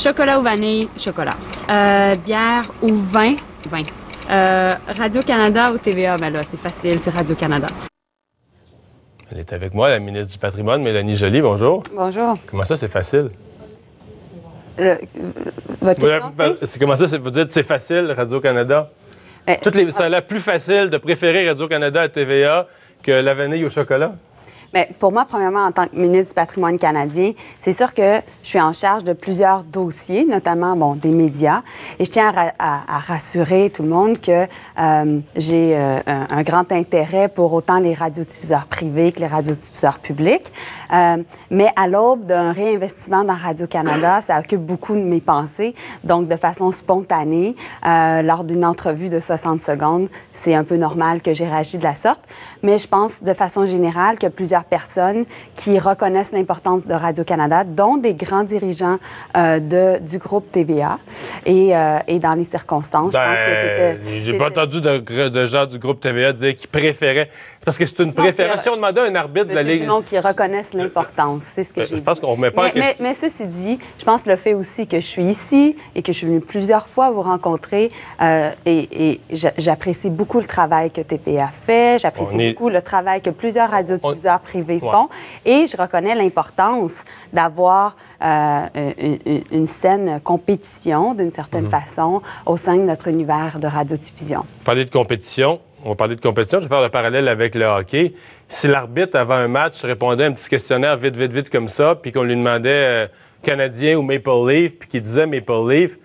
Chocolat ou vanille? Chocolat. Bière ou vin? Vin. Radio-Canada ou TVA? Ben là, c'est facile, c'est Radio-Canada. Elle est avec moi, la ministre du Patrimoine, Mélanie Joly. Bonjour. Bonjour. Comment ça, c'est facile? Votre question, c'est comment ça, vous dites c'est facile, Radio-Canada? Ça a l'air plus facile de préférer Radio-Canada à TVA que la vanille au chocolat? Bien, pour moi, premièrement, en tant que ministre du Patrimoine canadien, c'est sûr que je suis en charge de plusieurs dossiers, notamment des médias. Et je tiens à rassurer tout le monde que j'ai un grand intérêt pour autant les radiodiffuseurs privés que les radiodiffuseurs publics. Mais à l'aube d'un réinvestissement dans Radio-Canada, ça occupe beaucoup de mes pensées. Donc, de façon spontanée, lors d'une entrevue de 60 secondes, c'est un peu normal que j'ai réagi de la sorte. Mais je pense, de façon générale, que plusieurs personnes qui reconnaissent l'importance de Radio-Canada, dont des grands dirigeants du groupe TVA. Et dans les circonstances, je pense que c'était... J'ai pas entendu de gens du groupe TVA dire qu'ils préféraient... Parce que c'est une préférence. Si on demandait à un arbitre de la Ligue... Dumont qui reconnaissent l'importance, c'est ce que j'ai dit. Je pense qu'on remet pas... Mais ceci dit, je pense le fait aussi que je suis ici et que je suis venue plusieurs fois vous rencontrer et j'apprécie beaucoup le travail que TVA fait, j'apprécie beaucoup le travail que plusieurs radiodiffuseurs privés font et je reconnais l'importance d'avoir une saine compétition, d'une certaine façon, au sein de notre univers de radiodiffusion. Parler de compétition... On va parler de compétition. Je vais faire le parallèle avec le hockey. Si l'arbitre, avant un match, répondait à un petit questionnaire vite comme ça, puis qu'on lui demandait Canadien ou Maple Leaf, puis qu'il disait Maple Leaf,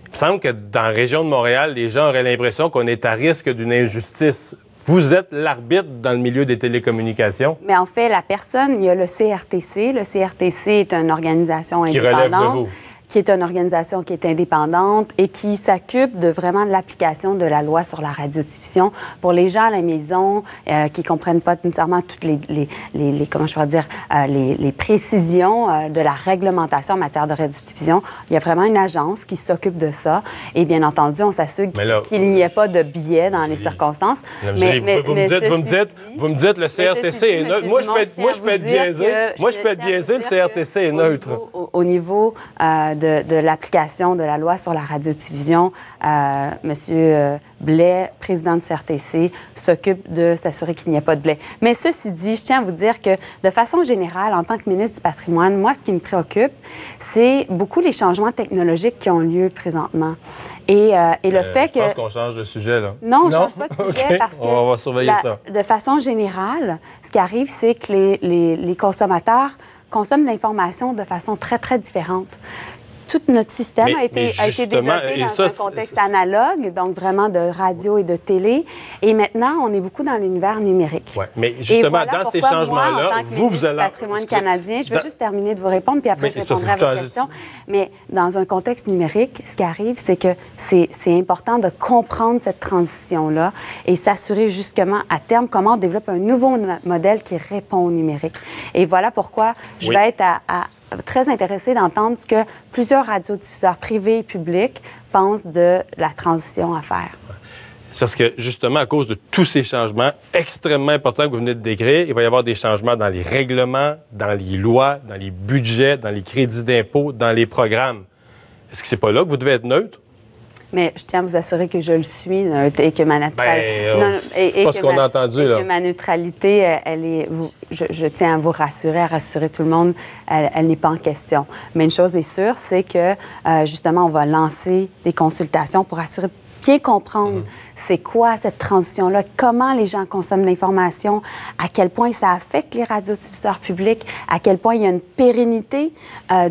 il me semble que dans la région de Montréal, les gens auraient l'impression qu'on est à risque d'une injustice. Vous êtes l'arbitre dans le milieu des télécommunications. Mais en fait, la personne, il y a le CRTC. Le CRTC est une organisation indépendante. Qui relève de vous. Qui est une organisation qui est indépendante et qui s'occupe de vraiment de l'application de la loi sur la radiodiffusion pour les gens à la maison qui comprennent pas nécessairement toutes les comment je pourrais dire les précisions de la réglementation en matière de radiodiffusion. Il y a vraiment une agence qui s'occupe de ça et bien entendu, on s'assure qu'il n'y ait pas de biais dans les circonstances. Vous me dites le CRTC est neutre. Moi, je peux être biaisé. Moi, je peux être biaisé, le CRTC est neutre. Au niveau de l'application de la loi sur la radiodiffusion, M. Blais, président du CRTC, s'occupe de s'assurer qu'il n'y a pas de blais. Mais ceci dit, je tiens à vous dire que, de façon générale, en tant que ministre du Patrimoine, moi, ce qui me préoccupe, c'est beaucoup les changements technologiques qui ont lieu présentement. Et le fait que... Je pense qu'on change de sujet, là. Non, on ne change pas de sujet parce que... On va surveiller ça. De façon générale, ce qui arrive, c'est que les consommateurs consomment l'information de façon très, très différente. Tout notre système a été développé dans un contexte analogue, donc vraiment de radio et de télé. Et maintenant, on est beaucoup dans l'univers numérique. Oui, mais justement, dans ces changements-là, vous allez... Patrimoine canadien, je veux juste terminer de vous répondre, puis après, je répondrai à votre question. Mais dans un contexte numérique, ce qui arrive, c'est que c'est important de comprendre cette transition-là et s'assurer justement, à terme, comment on développe un nouveau modèle qui répond au numérique. Et voilà pourquoi je vais être très intéressée d'entendre ce que plusieurs radiodiffuseurs privés et publics pensent de la transition à faire. C'est parce que, justement, à cause de tous ces changements extrêmement importants que vous venez de décrire, il va y avoir des changements dans les règlements, dans les lois, dans les budgets, dans les crédits d'impôt, dans les programmes. Est-ce que c'est pas là que vous devez être neutre? Mais je tiens à vous assurer que je le suis et que ma neutralité... c'est pas ce qu'on a entendu, là. Que ma neutralité, elle est... Je tiens à vous rassurer, à rassurer tout le monde, elle n'est pas en question. Mais une chose est sûre, c'est que, justement, on va lancer des consultations pour assurer de bien comprendre c'est quoi cette transition-là, comment les gens consomment l'information, à quel point ça affecte les radiodiffuseurs publics, à quel point il y a une pérennité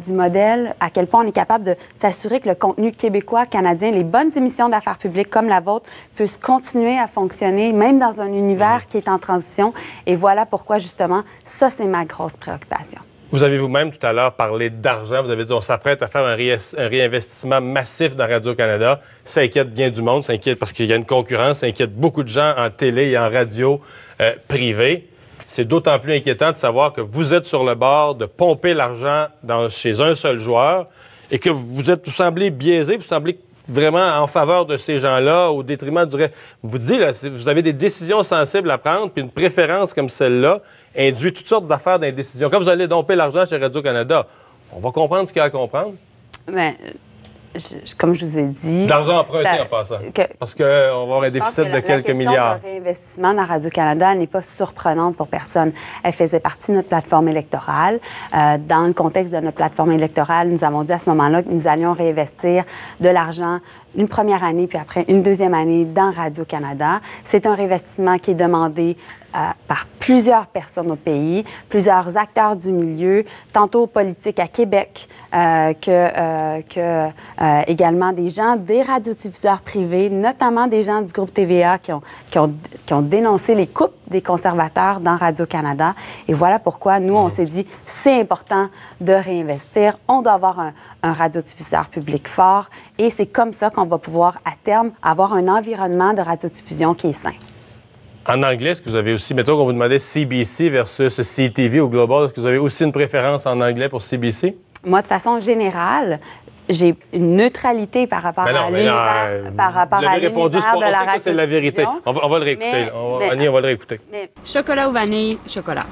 du modèle, à quel point on est capable de s'assurer que le contenu québécois, canadien, les bonnes émissions d'affaires publiques comme la vôtre puissent continuer à fonctionner, même dans un univers qui est en transition. Et voilà pourquoi, justement, ça, c'est ma grosse préoccupation. Vous avez vous-même tout à l'heure parlé d'argent. Vous avez dit on s'apprête à faire un réinvestissement massif dans Radio-Canada. Ça inquiète bien du monde, ça inquiète parce qu'il y a une concurrence, ça inquiète beaucoup de gens en télé et en radio privée. C'est d'autant plus inquiétant de savoir que vous êtes sur le bord de pomper l'argent chez un seul joueur et que vous semblez biaisé, vous semblez vraiment en faveur de ces gens-là au détriment du reste. Vous dites, là, vous avez des décisions sensibles à prendre, puis une préférence comme celle-là induit toutes sortes d'affaires d'indécision. Quand vous allez domper l'argent chez Radio-Canada, on va comprendre ce qu'il y a à comprendre. Mais, comme je vous ai dit... D'argent emprunté en passant. Parce qu'on va avoir un déficit de quelques milliards. La question de réinvestissement dans Radio-Canada n'est pas surprenante pour personne. Elle faisait partie de notre plateforme électorale. Dans le contexte de notre plateforme électorale, nous avons dit à ce moment-là que nous allions réinvestir de l'argent une première année, puis après une deuxième année dans Radio-Canada. C'est un réinvestissement qui est demandé par plusieurs personnes au pays, plusieurs acteurs du milieu, tantôt politiques à Québec, également des gens, des radiodiffuseurs privés, notamment des gens du groupe TVA qui ont dénoncé les coupes des conservateurs dans Radio-Canada. Et voilà pourquoi nous, on s'est dit, c'est important de réinvestir. On doit avoir un radiodiffuseur public fort et c'est comme ça qu'on va pouvoir, à terme, avoir un environnement de radiodiffusion qui est sain. En anglais, est-ce que vous avez aussi, mettons qu'on vous demandait CBC versus CTV ou Global, est-ce que vous avez aussi une préférence en anglais pour CBC? Moi, de façon générale, j'ai une neutralité par rapport à l'univers de la ça, c'est la vérité. On va le réécouter. Annie, on va le réécouter. Chocolat ou vanille? Chocolat.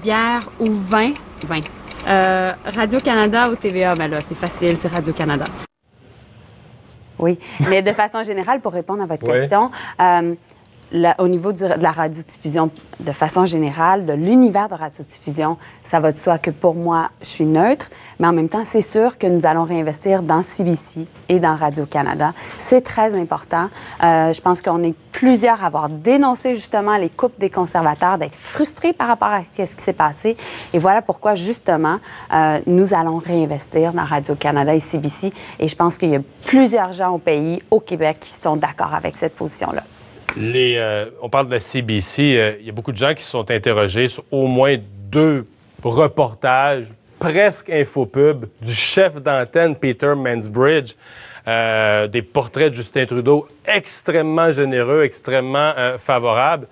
Bière ou vin? Vin. Radio-Canada ou TVA? Ben là, c'est facile, c'est Radio-Canada. Oui, mais de façon générale, pour répondre à votre question, au niveau de la radiodiffusion, de façon générale, de l'univers de radiodiffusion, ça va de soi que pour moi, je suis neutre, mais en même temps, c'est sûr que nous allons réinvestir dans CBC et dans Radio-Canada. C'est très important. Je pense qu'on est plusieurs à avoir dénoncé justement les coupes des conservateurs, d'être frustrés par rapport à ce qui s'est passé. Et voilà pourquoi, justement, nous allons réinvestir dans Radio-Canada et CBC. Et je pense qu'il y a plusieurs gens au pays, au Québec, qui sont d'accord avec cette position-là. On parle de la CBC. Il y a beaucoup de gens qui se sont interrogés sur au moins 2 reportages, presque infopub, du chef d'antenne Peter Mansbridge, des portraits de Justin Trudeau extrêmement généreux, extrêmement favorables.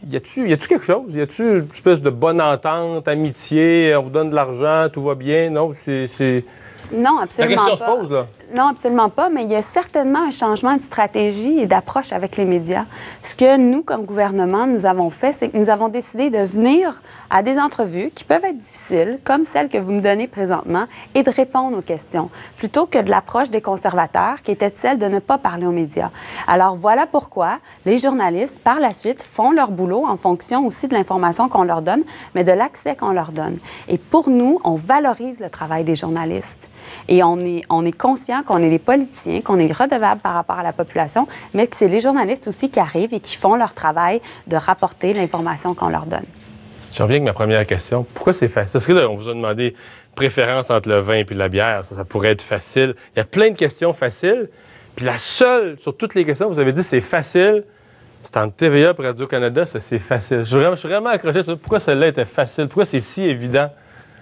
Y a-tu quelque chose? Y a-tu une espèce de bonne entente, amitié, on vous donne de l'argent, tout va bien? Non, c'est... Non, absolument pas. La question se pose, là. Non, absolument pas, mais il y a certainement un changement de stratégie et d'approche avec les médias. Ce que nous, comme gouvernement, nous avons fait, c'est que nous avons décidé de venir à des entrevues qui peuvent être difficiles, comme celle que vous me donnez présentement, et de répondre aux questions, plutôt que de l'approche des conservateurs, qui était celle de ne pas parler aux médias. Alors, voilà pourquoi les journalistes, par la suite, font leur boulot en fonction aussi de l'information qu'on leur donne, mais de l'accès qu'on leur donne. Et pour nous, on valorise le travail des journalistes. Et on est conscient qu'on est des politiciens, qu'on est redevables par rapport à la population, mais que c'est les journalistes aussi qui arrivent et qui font leur travail de rapporter l'information qu'on leur donne. Je reviens avec ma première question. Pourquoi c'est facile? Parce que là, on vous a demandé préférence entre le vin et la bière. Ça pourrait être facile. Il y a plein de questions faciles. Puis la seule, sur toutes les questions, vous avez dit c'est facile. C'est entre TVA et Radio-Canada, ça, c'est facile. Je suis vraiment accroché sur pourquoi celle-là était facile. Pourquoi c'est si évident?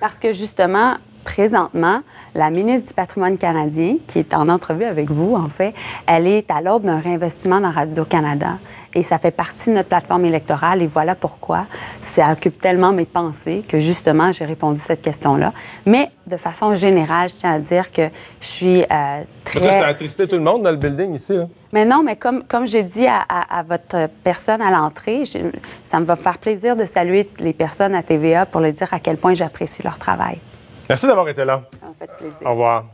Parce que justement, présentement, la ministre du Patrimoine canadien, qui est en entrevue avec vous, en fait, elle est à l'aube d'un réinvestissement dans Radio-Canada. Et ça fait partie de notre plateforme électorale. Et voilà pourquoi ça occupe tellement mes pensées que, justement, j'ai répondu à cette question-là. Mais de façon générale, je tiens à dire que je suis très... Ça a attristé tout le monde dans le building ici, là. Mais non, mais comme j'ai dit à votre personne à l'entrée, ça me va faire plaisir de saluer les personnes à TVA pour leur dire à quel point j'apprécie leur travail. Merci d'avoir été là. Ça m'a fait plaisir. Au revoir.